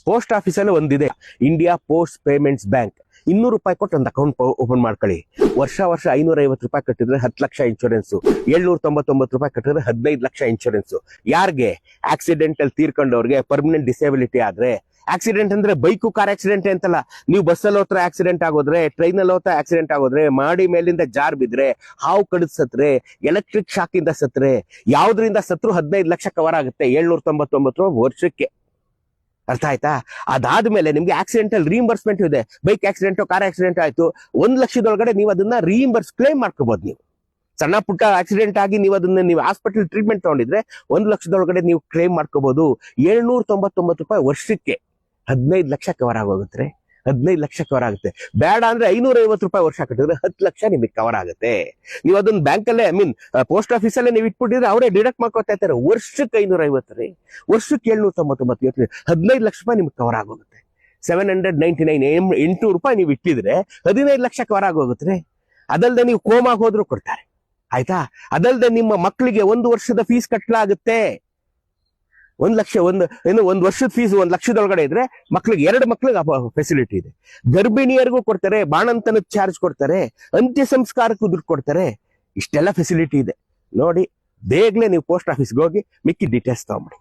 Post ಆಫೀಸಲ್ಲಿ ಒಂದಿದೆ, India post payments bank. 200 ರೂಪಾಯಿ ಕೊಟ್ಟು ಒಂದು ಅಕೌಂಟ್ ಓಪನ್ ಮಾಡ್ಕೊಳ್ಳಿ. ವರ್ಷ 550 ರೂಪಾಯಿ ಕಟ್ಟಿದ್ರೆ 10 ಲಕ್ಷ ಇನ್ಶೂರೆನ್ಸ್, 799 ರೂಪಾಯಿ ಕಟ್ಟಿದ್ರೆ 15 ಲಕ್ಷ ಇನ್ಶೂರೆನ್ಸ್. ಯಾರಿಗೆ? ಆಕ್ಸಿಡೆಂಟಲ್ ತೀರ್ಕೊಂಡವ್ರಿಗೆ, ಪರ್ಮನೆಂಟ್ ಡಿಸೇಬಿಲಿಟಿ ಆದ್ರೆ. ಆಕ್ಸಿಡೆಂಟ್ ಅಂದ್ರೆ ಬೈಕು ಕಾರ್ ಆಕ್ಸಿಡೆಂಟ್ ಅಂತಲ್ಲ, ನೀವು ಬಸ್ಸಲ್ಲಿ ಹೋತ್ರ ಆಕ್ಸಿಡೆಂಟ್ ಆಗೋದ್ರೆ, ಟ್ರೈನಲ್ಲಿ ಹೋತ್ರ ಆಕ್ಸಿಡೆಂಟ್ ಆಗೋದ್ರೆ, ಮಾಡಿ ಮೇಲಿಂದ ಜಾರ್ ಬಿದ್ರೆ, ಹಾವು ಕಡಿದ್ ಸತ್ರೆ, ಎಲೆಕ್ಟ್ರಿಕ್ ಶಾಕ್ ಇಂದ ಸತ್ರೆ, ಯಾವ್ದ್ರಿಂದ ಸತ್ರು 15 ಲಕ್ಷ ಕವರ್ ಆಗುತ್ತೆ 799 ವರ್ಷಕ್ಕೆ. ಅರ್ಥ ಆಯ್ತಾ? ಅದಾದ್ಮೇಲೆ ನಿಮ್ಗೆ ಆಕ್ಸಿಡೆಂಟಲ್ ರೀಇಂಬರ್ಸ್ಮೆಂಟ್ ಇದೆ. ಬೈಕ್ ಆಕ್ಸಿಡೆಂಟ್, ಕಾರ್ ಆಕ್ಸಿಡೆಂಟ್ ಆಯ್ತು, 1 ಲಕ್ಷದೊಳಗಡೆ ನೀವು ಅದನ್ನ ಕ್ಲೇಮ್ ಮಾಡ್ಕೋಬಹುದು. ನೀವು ಸಣ್ಣ ಪುಟ್ಟ ಆಕ್ಸಿಡೆಂಟ್ ಆಗಿ ನೀವು ಹಾಸ್ಪಿಟಲ್ ಟ್ರೀಟ್ಮೆಂಟ್ ತಗೊಂಡಿದ್ರೆ 1 ಲಕ್ಷದೊಳಗಡೆ ನೀವು ಕ್ಲೇಮ್ ಮಾಡ್ಕೋಬಹುದು. 799 ರೂಪಾಯಿ ವರ್ಷಕ್ಕೆ 15 ಲಕ್ಷ ಕವರ್ ಆಗೋಗುತ್ತೆ. 15 ಲಕ್ಷ ಕವರ್ ಆಗುತ್ತೆ. ಬೇಡ ಅಂದ್ರೆ 550 ರೂಪಾಯಿ ವರ್ಷ ಕಟ್ಟಿದ್ರೆ 10 ಲಕ್ಷ ನಿಮಗೆ ಕವರ್ ಆಗುತ್ತೆ. ನೀವು ಅದನ್ನ ಬ್ಯಾಂಕಲ್ಲೇ, ಪೋಸ್ಟ್ ಆಫೀಸಲ್ಲೇ ನೀವು ಇಟ್ಬಿಟ್ಟಿದ್ರೆ ಅವರೇ ಡಿಡಕ್ಟ್ ಮಾಡ್ಕೊತಾ ಇರ್ತಾರೆ. ವರ್ಷಕ್ಕೆ 550 ರೀ, ವರ್ಷಕ್ಕೆ 799, 15 ಲಕ್ಷ ರೂಪಾಯಿ ನಿಮ್ಗೆ ಕವರ್ ಆಗೋಗುತ್ತೆ. 799 800 ರೂಪಾಯಿ ನೀವು ಇಟ್ಟಿದ್ರೆ 15 ಲಕ್ಷ ಕವರ್ ಆಗೋಗುತ್ತೆ. ಅದಲ್ಲದೆ ನೀವು ಕೋಮಾಗ ಹೋದ್ರು ಕೊಡ್ತಾರೆ. ಆಯ್ತಾ? ಅದಲ್ಲದೆ ನಿಮ್ಮ ಮಕ್ಕಳಿಗೆ 1 ವರ್ಷದ ಫೀಸ್ ಕಟ್ಟಲಾಗುತ್ತೆ. 1 ಲಕ್ಷ, ಒಂದು ವರ್ಷದ ಫೀಸ್ 1 ಲಕ್ಷದೊಳಗಡೆ ಇದ್ರೆ ಮಕ್ಳಿಗೆ 2 ಮಕ್ಳಿಗೆ ಫೆಸಿಲಿಟಿ ಇದೆ. ಗರ್ಭಿಣಿಯರಿಗೂ ಕೊಡ್ತಾರೆ, ಬಾಣಂತನದ ಚಾರ್ಜ್ ಕೊಡ್ತಾರೆ, ಅಂತ್ಯ ಸಂಸ್ಕಾರಕ್ಕೂ ದುಡ್ಡು ಕೊಡ್ತಾರೆ. ಇಷ್ಟೆಲ್ಲ ಫೆಸಿಲಿಟಿ ಇದೆ ನೋಡಿ. ಬೇಗನೆ ನೀವು ಪೋಸ್ಟ್ ಆಫೀಸ್ಗೆ ಹೋಗಿ ಮಿಕ್ಕಿ ಡೀಟೇಲ್ಸ್ ತಗೊಂಬಿಡಿ.